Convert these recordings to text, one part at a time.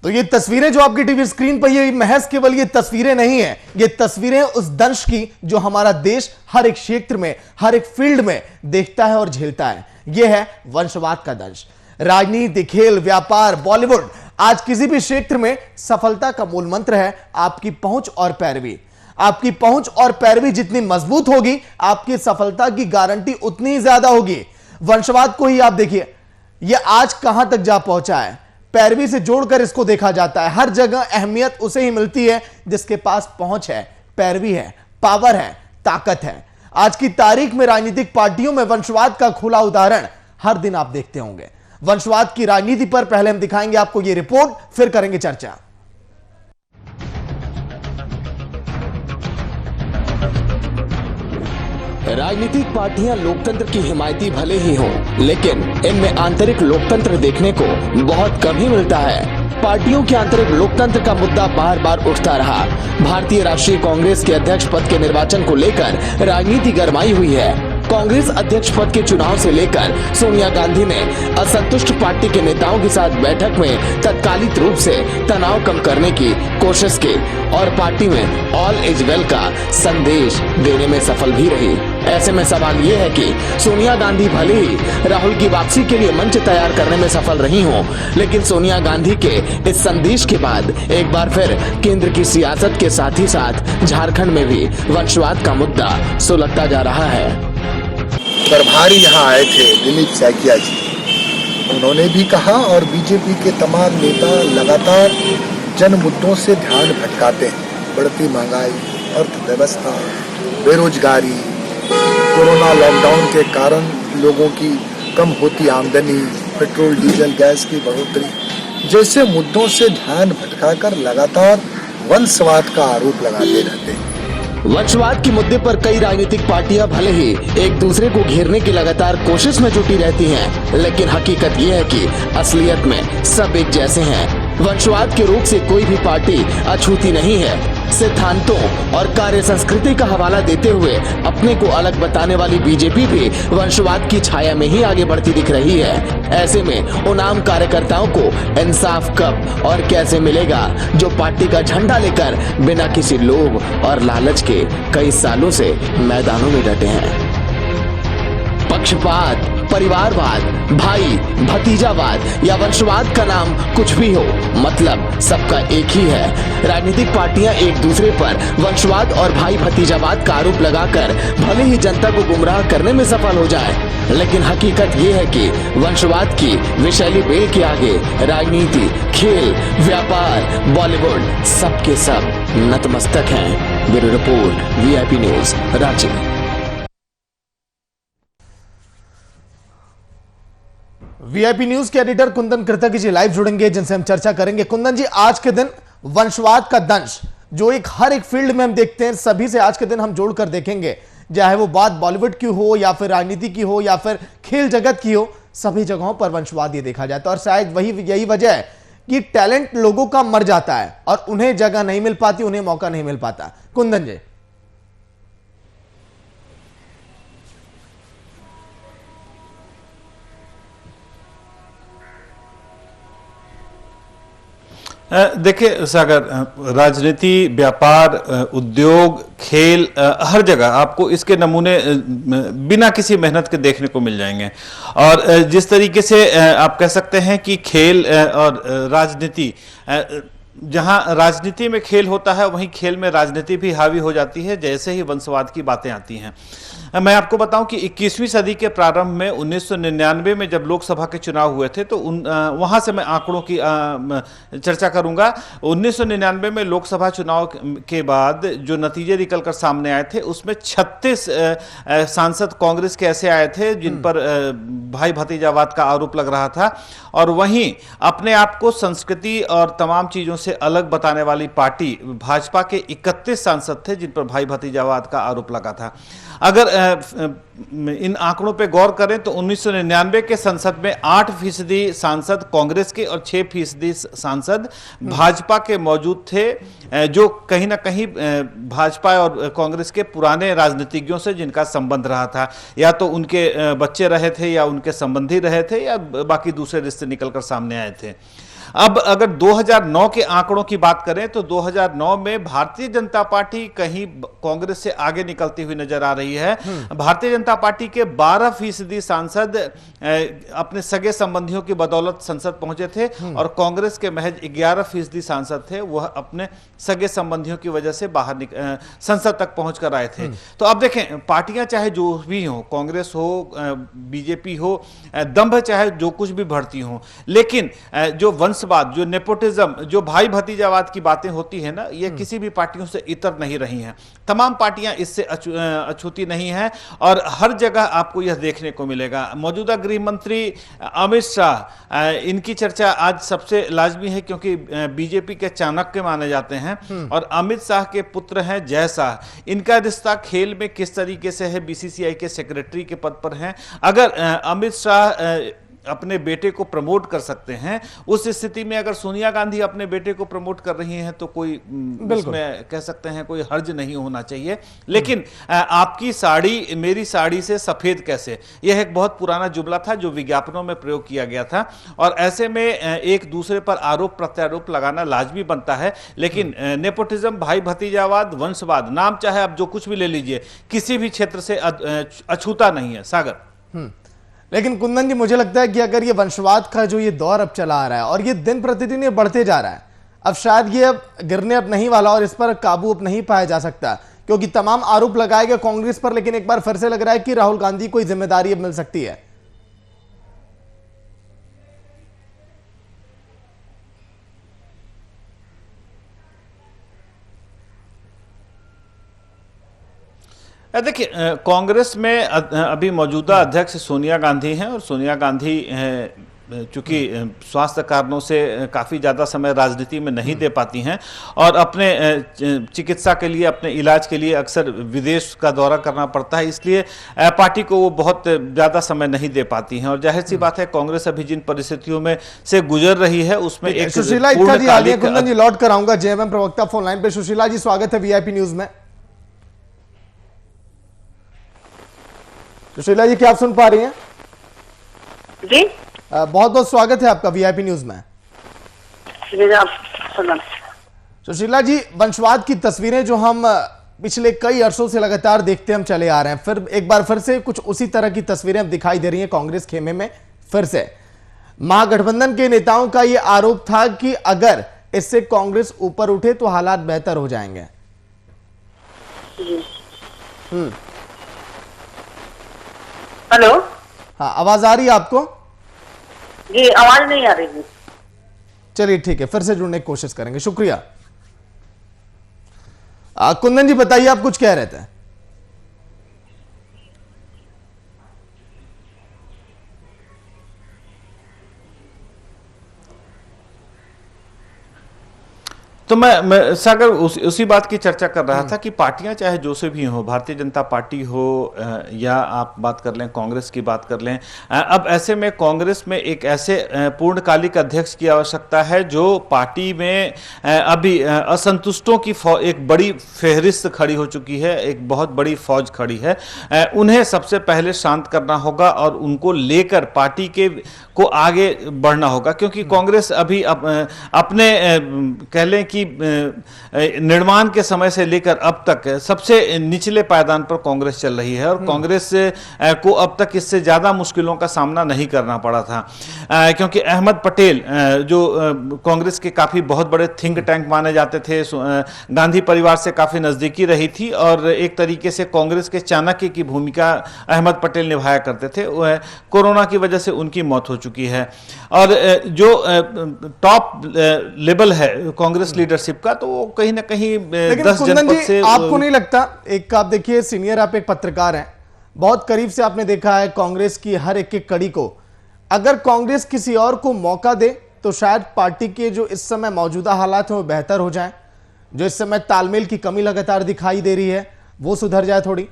तो ये तस्वीरें जो आपकी टीवी स्क्रीन पर, ये महज केवल ये तस्वीरें नहीं है, ये तस्वीरें उस दंश की जो हमारा देश हर एक क्षेत्र में, हर एक फील्ड में देखता है और झेलता है। ये है वंशवाद का दंश। राजनीति, खेल, व्यापार, बॉलीवुड, आज किसी भी क्षेत्र में सफलता का मूल मंत्र है आपकी पहुंच और पैरवी। आपकी पहुंच और पैरवी जितनी मजबूत होगी, आपकी सफलता की गारंटी उतनी ही ज्यादा होगी। वंशवाद को ही आप देखिए, यह आज कहां तक जा पहुंचा है। पैरवी से जोड़कर इसको देखा जाता है। हर जगह अहमियत उसे ही मिलती है जिसके पास पहुंच है, पैरवी है, पावर है, ताकत है। आज की तारीख में राजनीतिक पार्टियों में वंशवाद का खुला उदाहरण हर दिन आप देखते होंगे। वंशवाद की राजनीति पर पहले हम दिखाएंगे आपको ये रिपोर्ट, फिर करेंगे चर्चा। राजनीतिक पार्टियां लोकतंत्र की हिमायती भले ही हों, लेकिन इनमें आंतरिक लोकतंत्र देखने को बहुत कम ही मिलता है। पार्टियों के आंतरिक लोकतंत्र का मुद्दा बार बार उठता रहा। भारतीय राष्ट्रीय कांग्रेस के अध्यक्ष पद के निर्वाचन को लेकर राजनीति गरमाई हुई है। कांग्रेस अध्यक्ष पद के चुनाव से लेकर सोनिया गांधी ने असंतुष्ट पार्टी के नेताओं के साथ बैठक में तत्कालिक रूप से तनाव कम करने की कोशिश की और पार्टी में ऑल इज वेल का संदेश देने में सफल भी रही। ऐसे में सवाल ये है कि सोनिया गांधी भले ही राहुल की वापसी के लिए मंच तैयार करने में सफल रही हों, लेकिन सोनिया गांधी के इस संदेश के बाद एक बार फिर केंद्र की सियासत के साथ ही साथ झारखंड में भी वंशवाद का मुद्दा सुलगता जा रहा है। प्रभारी यहाँ आए थे दिलीप सैकिया जी, उन्होंने भी कहा और बीजेपी के तमाम नेता लगातार जन मुद्दों से ध्यान भटकाते हैं। बढ़ती महंगाई, अर्थव्यवस्था, बेरोजगारी, कोरोना लॉकडाउन के कारण लोगों की कम होती आमदनी, पेट्रोल डीजल गैस की बढ़ोतरी जैसे मुद्दों से ध्यान भटकाकर लगातार वंशवाद का आरोप लगाते रहते हैं। वंशवाद के मुद्दे पर कई राजनीतिक पार्टियां भले ही एक दूसरे को घेरने की लगातार कोशिश में जुटी रहती हैं, लेकिन हकीकत यह है कि असलियत में सब एक जैसे हैं। वंशवाद के रोग से कोई भी पार्टी अछूती नहीं है। सिद्धांतों और कार्य संस्कृति का हवाला देते हुए अपने को अलग बताने वाली बीजेपी भी वंशवाद की छाया में ही आगे बढ़ती दिख रही है। ऐसे में उन आम कार्यकर्ताओं को इंसाफ कब और कैसे मिलेगा जो पार्टी का झंडा लेकर बिना किसी लोभ और लालच के कई सालों से मैदानों में डटे हैं। पक्षपात, परिवारवाद, भाई भतीजावाद या वंशवाद का नाम कुछ भी हो, मतलब सबका एक ही है। राजनीतिक पार्टियां एक दूसरे पर वंशवाद और भाई भतीजावाद का आरोप लगाकर भले ही जनता को गुमराह करने में सफल हो जाए, लेकिन हकीकत ये है कि वंशवाद की विषैली बेल के आगे राजनीति, खेल, व्यापार, बॉलीवुड सबके सब नतमस्तक हैं। Bureau report, VIP news, Ranchi. VIP news के एडिटर कुंदन कृतज्ञ जी लाइव जुड़ेंगे, जिनसे हम चर्चा करेंगे। कुंदन जी, आज के दिन वंशवाद का दंश जो हर एक फील्ड में हम देखते हैं, सभी से आज के दिन हम जोड़कर देखेंगे, चाहे वो बात बॉलीवुड की हो या फिर राजनीति की हो या फिर खेल जगत की हो, सभी जगहों पर वंशवाद ये देखा जाता है। और शायद यही वजह है कि टैलेंट लोगों का मर जाता है और उन्हें जगह नहीं मिल पाती, उन्हें मौका नहीं मिल पाता। कुंदन जी, देखिए सागर, राजनीति, व्यापार, उद्योग, खेल, हर जगह आपको इसके नमूने बिना किसी मेहनत के देखने को मिल जाएंगे। और जिस तरीके से आप कह सकते हैं कि खेल और राजनीति, जहां राजनीति में खेल होता है वहीं खेल में राजनीति भी हावी हो जाती है जैसे ही वंशवाद की बातें आती हैं। मैं आपको बताऊं कि 21वीं सदी के प्रारंभ में 1999 में जब लोकसभा के चुनाव हुए थे तो वहां से मैं आंकड़ों की चर्चा करूंगा। 1999 में लोकसभा चुनाव के बाद जो नतीजे निकलकर सामने आए थे उसमें 36 सांसद कांग्रेस के ऐसे आए थे जिन पर भाई भतीजावाद का आरोप लग रहा था, और वहीं अपने आप को संस्कृति और तमाम चीजों से अलग बताने वाली पार्टी भाजपा के 31 सांसद थे जिन पर भाई भतीजावाद का आरोप लगा था। अगर इन आंकड़ों पे गौर करें तो 1999 के संसद में 8% सांसद कांग्रेस के और 6% सांसद भाजपा के मौजूद थे, जो कहीं ना कहीं भाजपा और कांग्रेस के पुराने राजनीतिज्ञों से जिनका संबंध रहा था, या तो उनके बच्चे रहे थे या उनके संबंधी रहे थे या बाकी दूसरे रिश्ते निकलकर सामने आए थे। अब अगर 2009 के आंकड़ों की बात करें तो 2009 में भारतीय जनता पार्टी कहीं कांग्रेस से आगे निकलती हुई नजर आ रही है। भारतीय जनता पार्टी के 12% सांसद अपने सगे संबंधियों की बदौलत संसद पहुंचे थे और कांग्रेस के महज 11% सांसद थे, वह अपने सगे संबंधियों की वजह से बाहर संसद तक पहुंच कर आए थे। तो अब देखें, पार्टियां चाहे जो भी हो, कांग्रेस हो, बीजेपी हो, दंभ चाहे जो कुछ भी भरती हो, लेकिन जो वंशवाद, जो नेपोटिज्म, जो भाई भतीजावाद की बातें होती है ना, ये किसी भी पार्टियों से इतर नहीं रही हैं। तमाम पार्टियां इससे अछूती नहीं हैं और हर जगह आपको यह देखने को मिलेगा। मौजूदा गृह मंत्री अमित शाह, इनकी चर्चा आज सबसे लाजमी है क्योंकि बीजेपी के चाणक्य माने जाते हैं और अमित शाह के पुत्र हैं जय शाह। इनका रिश्ता खेल में किस तरीके से है, बीसीसीआई के सेक्रेटरी के पद पर हैं। अगर अमित शाह अपने बेटे को प्रमोट कर सकते हैं, उस स्थिति में अगर सोनिया गांधी अपने बेटे को प्रमोट कर रही हैं तो कोई इसमें कह सकते हैं कोई हर्ज नहीं होना चाहिए। लेकिन आपकी साड़ी मेरी साड़ी से सफेद कैसे, यह एक बहुत पुराना जुमला था जो विज्ञापनों में प्रयोग किया गया था और ऐसे में एक दूसरे पर आरोप प्रत्यारोप लगाना लाजमी बनता है। लेकिन नेपोटिज्म, भाई भतीजावाद, वंशवाद, नाम चाहे आप जो कुछ भी ले लीजिए, किसी भी क्षेत्र से अछूता नहीं है। सागर, लेकिन कुंदन जी, मुझे लगता है कि अगर ये वंशवाद का जो ये दौर अब चला आ रहा है और ये दिन प्रतिदिन ये बढ़ते जा रहा है, अब शायद ये अब गिरने अब नहीं वाला और इस पर काबू अब नहीं पाया जा सकता, क्योंकि तमाम आरोप लगाए गए कांग्रेस पर, लेकिन एक बार फिर से लग रहा है कि राहुल गांधी को जिम्मेदारी अब मिल सकती है। देखिए, कांग्रेस में अभी मौजूदा अध्यक्ष सोनिया गांधी हैं और सोनिया गांधी चूंकि स्वास्थ्य कारणों से काफ़ी ज़्यादा समय राजनीति में नहीं दे पाती हैं और अपने चिकित्सा के लिए, अपने इलाज के लिए अक्सर विदेश का दौरा करना पड़ता है, इसलिए पार्टी को वो बहुत ज़्यादा समय नहीं दे पाती हैं। और जाहिर सी बात है, कांग्रेस अभी जिन परिस्थितियों में से गुजर रही है उसमें एक सुशीला कुंदन जी लौट कर आऊंगा। जेएमएम प्रवक्ता फोन लाइन पे। सुशीला जी, स्वागत है वीआईपी न्यूज में। सुशीला जी, क्या आप सुन पा रही हैं? जी, बहुत बहुत स्वागत है आपका वीआईपी न्यूज में। सुशीला जी, वंशवाद की तस्वीरें जो हम पिछले कई अरसों से लगातार देखते हम चले आ रहे हैं, फिर एक बार फिर से कुछ उसी तरह की तस्वीरें अब दिखाई दे रही हैं कांग्रेस खेमे में। फिर से महागठबंधन के नेताओं का यह आरोप था कि अगर इससे कांग्रेस ऊपर उठे तो हालात बेहतर हो जाएंगे। हेलो, हाँ, आवाज आ रही है आपको? जी, आवाज नहीं आ रही है। चलिए ठीक है, फिर से जुड़ने की कोशिश करेंगे। शुक्रिया। कुंदन जी, बताइए, आप कुछ कह रहे थे। तो मैं सागर उसी बात की चर्चा कर रहा था कि पार्टियां चाहे जो से भी हो, भारतीय जनता पार्टी हो या आप बात कर लें कांग्रेस की बात कर लें, अब ऐसे में कांग्रेस में एक ऐसे पूर्णकालिक अध्यक्ष की आवश्यकता है जो पार्टी में अभी असंतुष्टों की एक बड़ी फहरिस्त खड़ी हो चुकी है, एक बहुत बड़ी फौज खड़ी है। उन्हें सबसे पहले शांत करना होगा और उनको लेकर पार्टी को आगे बढ़ना होगा, क्योंकि कांग्रेस अभी अपने कह लें कि निर्माण के समय से लेकर अब तक सबसे निचले पायदान पर कांग्रेस चल रही है और कांग्रेस को अब तक इससे ज्यादा मुश्किलों का सामना नहीं करना पड़ा था, क्योंकि अहमद पटेल जो कांग्रेस के काफी बहुत बड़े थिंक टैंक माने जाते थे, गांधी परिवार से काफी नजदीकी रही थी और एक तरीके से कांग्रेस के चाणक्य की भूमिका अहमद पटेल निभाया करते थे। कोरोना की वजह से उनकी मौत हो चुकी है और जो टॉप लेवल है कांग्रेस लीडरशिप का, तो वो कहीं ना कहीं 10 जनपद से। आपको नहीं लगता, एक आप देखिए सीनियर, आप एक पत्रकार हैं, बहुत करीब से आपने देखा है कांग्रेस की हर एक कड़ी को, अगर कांग्रेस किसी और को मौका दे तो शायद पार्टी के जो इस समय मौजूदा हालात हैं वो बेहतर हो जाएं, जो इस समय तालमेल की कमी लगातार दिखाई दे रही है वो सुधर जाए थोड़ी।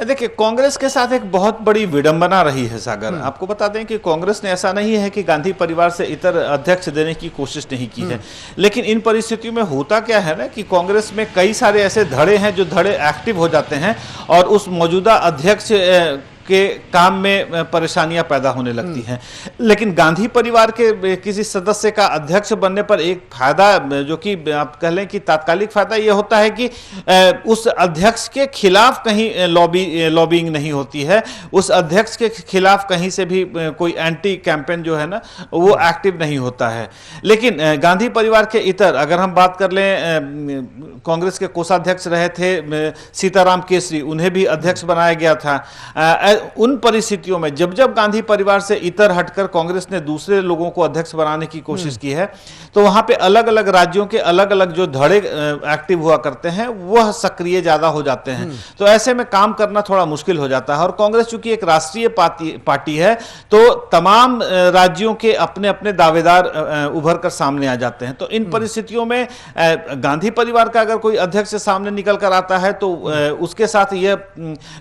देखिए, कांग्रेस के साथ एक बहुत बड़ी विडंबना रही है सागर। आपको बता दें कि कांग्रेस ने ऐसा नहीं है कि गांधी परिवार से इतर अध्यक्ष देने की कोशिश नहीं की है, लेकिन इन परिस्थितियों में होता क्या है ना कि कांग्रेस में कई सारे ऐसे धड़े हैं जो धड़े एक्टिव हो जाते हैं और उस मौजूदा अध्यक्ष के काम में परेशानियां पैदा होने लगती हैं। लेकिन गांधी परिवार के किसी सदस्य का अध्यक्ष बनने पर एक फायदा, जो कि आप कह लें कि तात्कालिक फायदा ये होता है कि उस अध्यक्ष के खिलाफ कहीं लॉबिंग नहीं होती है, उस अध्यक्ष के खिलाफ कहीं से भी कोई एंटी कैंपेन जो है ना वो एक्टिव नहीं होता है। लेकिन गांधी परिवार के इतर अगर हम बात कर लें, कांग्रेस के कोषाध्यक्ष रहे थे सीताराम केसरी, उन्हें भी अध्यक्ष बनाया गया था। उन परिस्थितियों में जब जब गांधी परिवार से इतर हटकर कांग्रेस ने दूसरे लोगों को अध्यक्ष बनाने की कोशिश की है, तो वहां पे अलग अलग राज्यों के अलग अलग जो धड़े एक्टिव हुआ करते हैं वह सक्रिय ज्यादा हो जाते हैं। तो ऐसे में काम करना थोड़ा मुश्किल हो जाता है। और कांग्रेस चूंकि एक राष्ट्रीय पार्टी है, तो तमाम राज्यों के अपने अपने दावेदार उभर कर सामने आ जाते हैं। तो इन परिस्थितियों में गांधी परिवार का अगर कोई अध्यक्ष सामने निकल कर आता है तो उसके साथ यह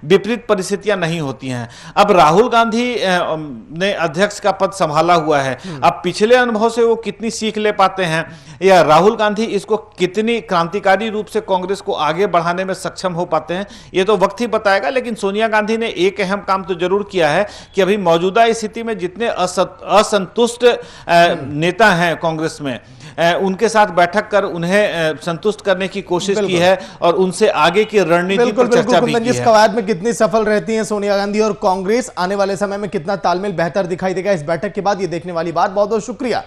विपरीत परिस्थितियां नहीं होती हैं। अब राहुल गांधी ने अध्यक्ष का पद संभाला हुआ है, अब पिछले अनुभव से वो कितनी सीख ले पाते हैं या राहुल गांधी इसको कितनी क्रांतिकारी रूप से कांग्रेस को आगे बढ़ाने में सक्षम हो पाते हैं, ये तो वक्त ही बताएगा। लेकिन सोनिया गांधी ने एक अहम काम तो जरूर किया है कि अभी मौजूदा स्थिति में जितने असंतुष्ट नेता हैं कांग्रेस में, उनके साथ बैठक कर उन्हें संतुष्ट करने की कोशिश की है और उनसे आगे की रणनीति पर चर्चा भी की है। इस कवायद में कितनी सफल रहती हैं सोनिया गांधी और कांग्रेस, आने वाले समय में कितना तालमेल बेहतर दिखाई देगा, इस बैठक के बाद ये देखने वाली बात। बहुत बहुत शुक्रिया।